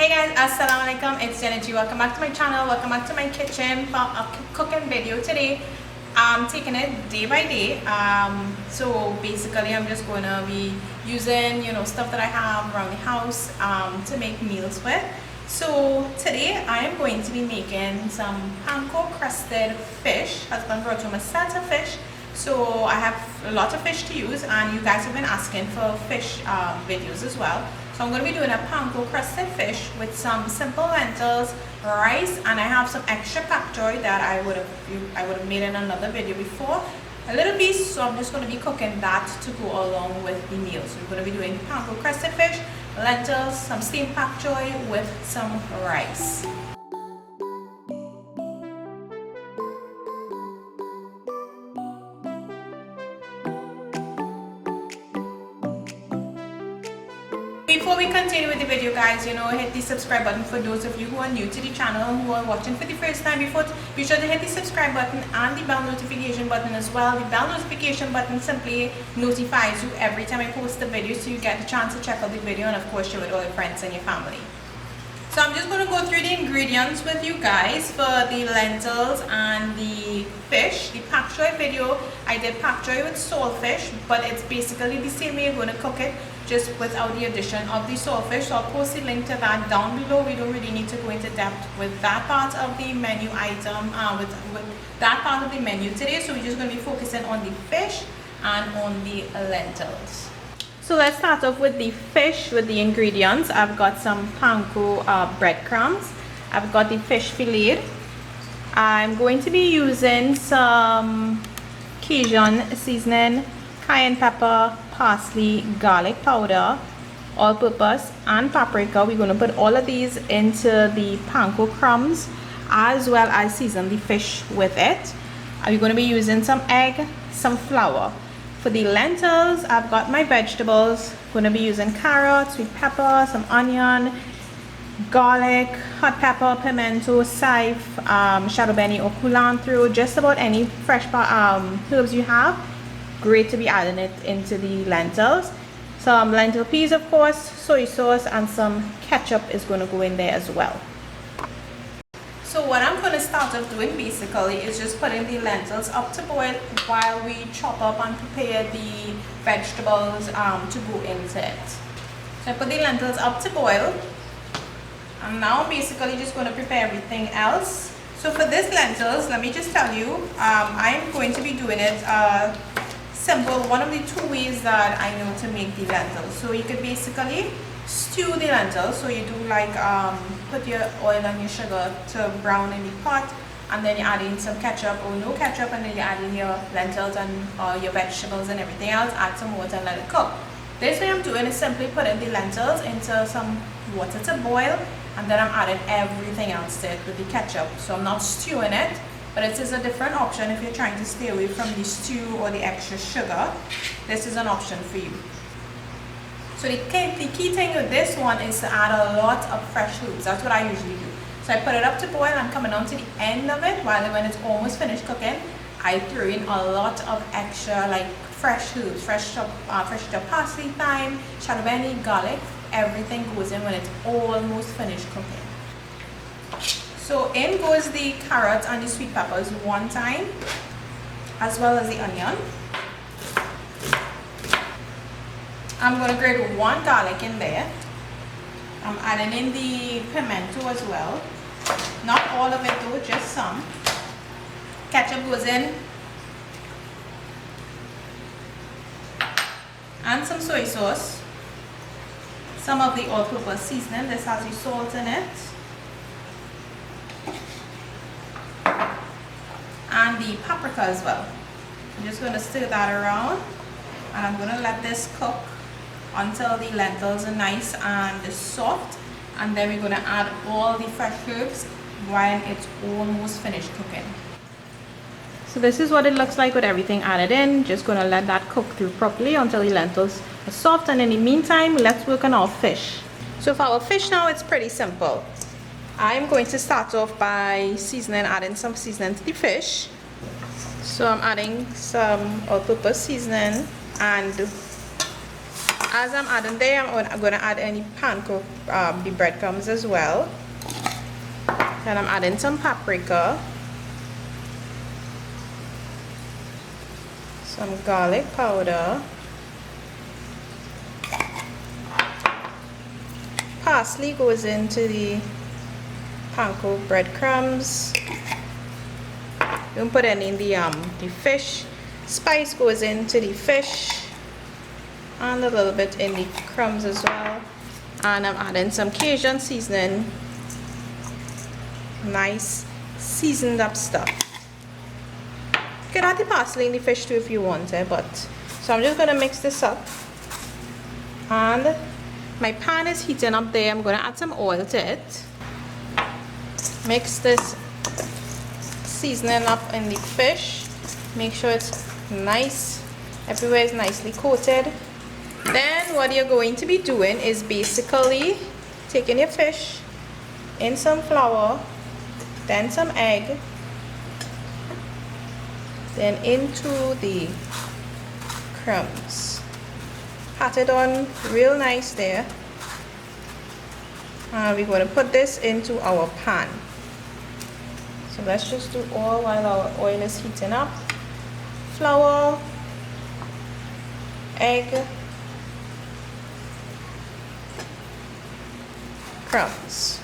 Hey guys, assalamu alaikum, it's Jenny. Welcome back to my channel, welcome back to my kitchen for a cooking video. Today I'm taking it day by day. So basically I'm just going to be using stuff that I have around the house to make meals with. So today I am going to be making some Panko Crusted fish. Husband brought home a set of fish, so I have a lot of fish to use, and you guys have been asking for fish videos as well. So I'm going to be doing a Panko Crusted fish with some simple lentils, rice, and I have some extra Pak Choi that I would have made in another video before. A little piece, so I'm just going to be cooking that to go along with the meal. So we're going to be doing Panko Crusted fish, lentils, some steamed Pak Choi with some rice. Before we continue with the video, guys, hit the subscribe button for those of you who are new to the channel, who are watching for the first time. Be sure to hit the subscribe button and the bell notification button as well. The bell notification button simply notifies you every time I post a video, so you get the chance to check out the video and of course share with all your friends and your family. So I'm just going to go through the ingredients with you guys for the lentils and the fish. The Pak Choi video, I did Pak Choi with saltfish, but it's basically the same way you're going to cook it, just without the addition of the saltfish. So I'll post the link to that down below. We don't really need to go into depth with that part of the menu item, with that part of the menu today. So we're just going to be focusing on the fish and on the lentils. So let's start off with the fish, with the ingredients. I've got some panko breadcrumbs. I've got the fish fillet. I'm going to be using some Cajun seasoning, cayenne pepper, parsley, garlic powder, all-purpose, and paprika. We're going to put all of these into the panko crumbs, as well as season the fish with it. We're going to be using some egg, some flour. For the lentils, I've got my vegetables. Going to be using carrots, sweet pepper, some onion, garlic, hot pepper, pimento, saif, shadow benny or culantro, just about any fresh herbs you have. Great to be adding it into the lentils. Some lentil peas, of course, soy sauce, and some ketchup is going to go in there as well. So what I'm going to start off doing basically is just putting the lentils up to boil while we chop up and prepare the vegetables to go into it. So I put the lentils up to boil, and now I'm basically just going to prepare everything else. So for this lentils, let me just tell you, I'm going to be doing it simple, one of the two ways that I know to make the lentils. So you could basically stew the lentils. So you do like put your oil and your sugar to brown in the pot, and then you add in some ketchup or no ketchup, and then you add in your lentils and your vegetables and everything else. Add some water and let it cook. This way I'm doing is simply putting the lentils into some water to boil, and then I'm adding everything else to it with the ketchup. So I'm not stewing it, but it is a different option if you're trying to stay away from the stew or the extra sugar. This is an option for you. So the key thing with this one is to add a lot of fresh herbs. That's what I usually do. So I put it up to boil. I'm coming on to the end of it, when it's almost finished cooking, I throw in a lot of extra like fresh herbs, fresh chopped parsley, thyme, shadow benny, garlic. Everything goes in when it's almost finished cooking. So in goes the carrots and the sweet peppers one time, as well as the onion. I'm going to grate one garlic in there. I'm adding in the pimento as well. Not all of it though, just some. Ketchup goes in. And some soy sauce. Some of the all-purpose seasoning. This has the salt in it. And the paprika as well. I'm just going to stir that around, and I'm going to let this cook until the lentils are nice and soft, and then we're going to add all the fresh herbs while it's almost finished cooking. So this is what it looks like with everything added in. Just going to let that cook through properly until the lentils are soft, and in the meantime let's work on our fish. So for our fish now, it's pretty simple. I'm going to start off by adding some seasoning to the fish. So I'm adding some all-purpose seasoning and As I'm adding there, I'm going to add any panko, the breadcrumbs as well. Then I'm adding some paprika, some garlic powder, parsley goes into the panko breadcrumbs. Don't put any in the fish. Spice goes into the fish and a little bit in the crumbs as well. And I'm adding some Cajun seasoning. Nice seasoned up stuff. You can add the parsley in the fish too if you want it, but so I'm just gonna mix this up. And my pan is heating up there. I'm gonna add some oil to it. Mix this seasoning up in the fish. Make sure it's nice, everywhere is nicely coated. Then what you're going to be doing is basically taking your fish in some flour, then some egg, then into the crumbs. Pat it on real nice there. And we're going to put this into our pan. So let's just do all while our oil is heating up. Flour, egg, crumbs.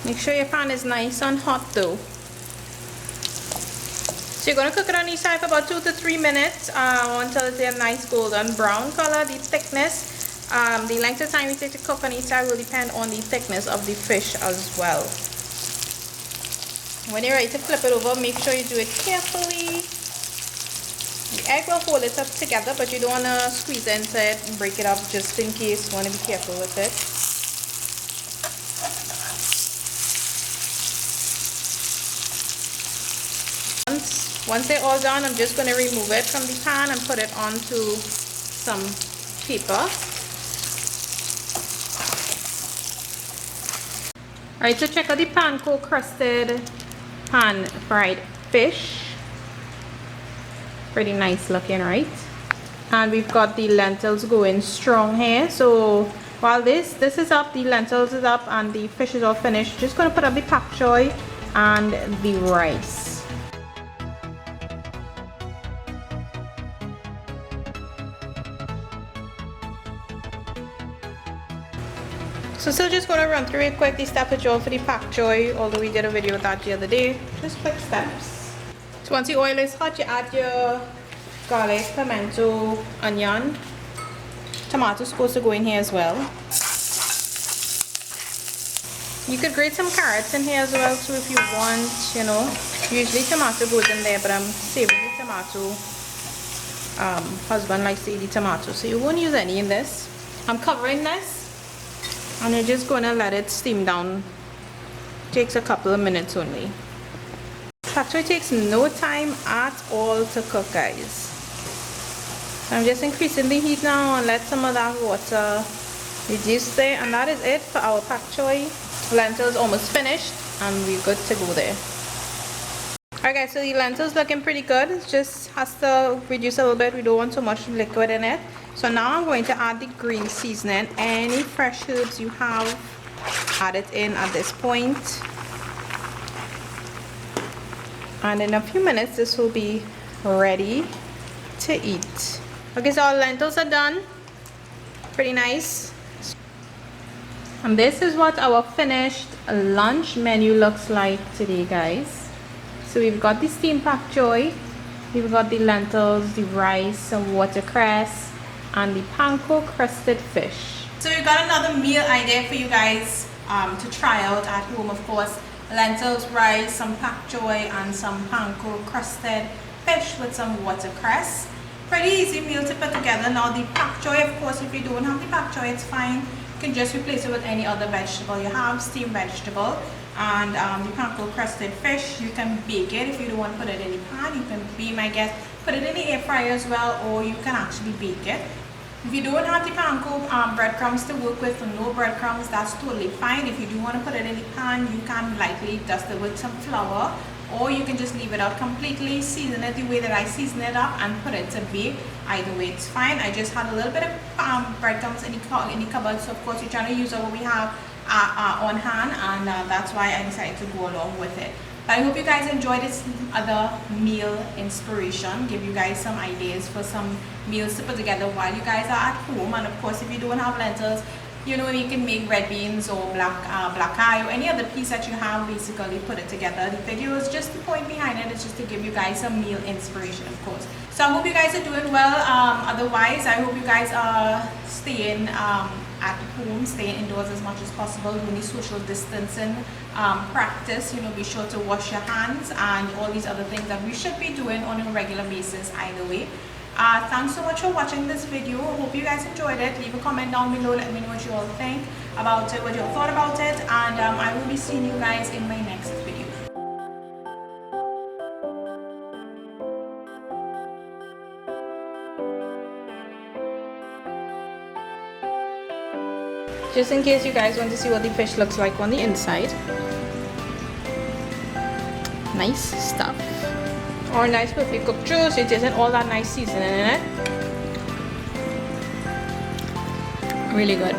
Make sure your pan is nice and hot though. So you're going to cook it on each side for about 2 to 3 minutes until it's a nice golden brown color. The thickness, the length of time you take to cook on each side will depend on the thickness of the fish as well. When you're ready to flip it over, make sure you do it carefully. The egg will hold it up together, but you don't want to squeeze into it and break it up just in case. You want to be careful with it. Once they're all done, I'm just going to remove it from the pan and put it onto some paper. Alright, so check out the Panko Crusted pan fried fish. Pretty nice looking, right? And we've got the lentils going strong here. So while this is up, the lentils is up and the fish is all finished, just going to put up the Pak Choi and the rice. So still just going to run through it quick, the steps which all for the Pak Choi, although we did a video with that the other day. Just quick steps. So once the oil is hot, you add your garlic, pimento, onion. Tomato's supposed to go in here as well. You could grate some carrots in here as well too if you want, you know. Usually tomato goes in there, but I'm saving the tomato. Husband likes to eat the tomato, so you won't use any in this. I'm covering this. And you're just going to let it steam down. Takes a couple of minutes only. Pak Choi takes no time at all to cook, guys. So I'm just increasing the heat now and let some of that water reduce there. And that is it for our Pak Choi. Lentils almost finished and we're good to go there. Alright guys, so the lentils looking pretty good. It just has to reduce a little bit. We don't want so much liquid in it. So now I'm going to add the green seasoning. Any fresh herbs you have, add it in at this point. And in a few minutes this will be ready to eat. Okay, so our lentils are done. Pretty nice. And this is what our finished lunch menu looks like today, guys. So we've got the steamed Pak Choi, we've got the lentils, the rice, some watercress, and the Panko Crusted fish. So we've got another meal idea for you guys to try out at home, of course. Lentils, rice, some Pak Choi, and some Panko Crusted fish with some watercress. Pretty easy meal to put together. Now the Pak Choi, of course, if you don't have the Pak Choi, it's fine. You can just replace it with any other vegetable you have, steamed vegetable. And the Panko Crusted fish, you can bake it. If you don't want to put it in the pan, you can, be my guest, put it in the air fryer as well, or you can actually bake it. If you don't have the panko breadcrumbs to work with, or no breadcrumbs, that's totally fine. If you do want to put it in the pan, you can lightly dust it with some flour or you can just leave it out completely, season it the way that I season it up, and put it to bake. Either way it's fine. I just had a little bit of breadcrumbs in the cupboard, so of course we're trying to use what we have on hand, and that's why I decided to go along with it. But I hope you guys enjoyed this other meal inspiration, give you guys some ideas for some meals to put together while you guys are at home. And of course, if you don't have lentils, you know, you can make red beans or black eye or any other piece that you have, basically put it together. The video is just the point behind it, it's just to give you guys some meal inspiration, of course. So I hope you guys are doing well. Otherwise, I hope you guys are staying at home, staying indoors as much as possible, doing the social distancing practice. You know, be sure to wash your hands and all these other things that we should be doing on a regular basis either way. Thanks so much for watching this video. Hope you guys enjoyed it. Leave a comment down below, let me know what you all think about it, what you all thought about it, and I will be seeing you guys in my next video. Just in case you guys want to see what the fish looks like on the inside. Nice stuff. Or nice perfectly cooked juice. It isn't all that nice seasoning in it. Really good.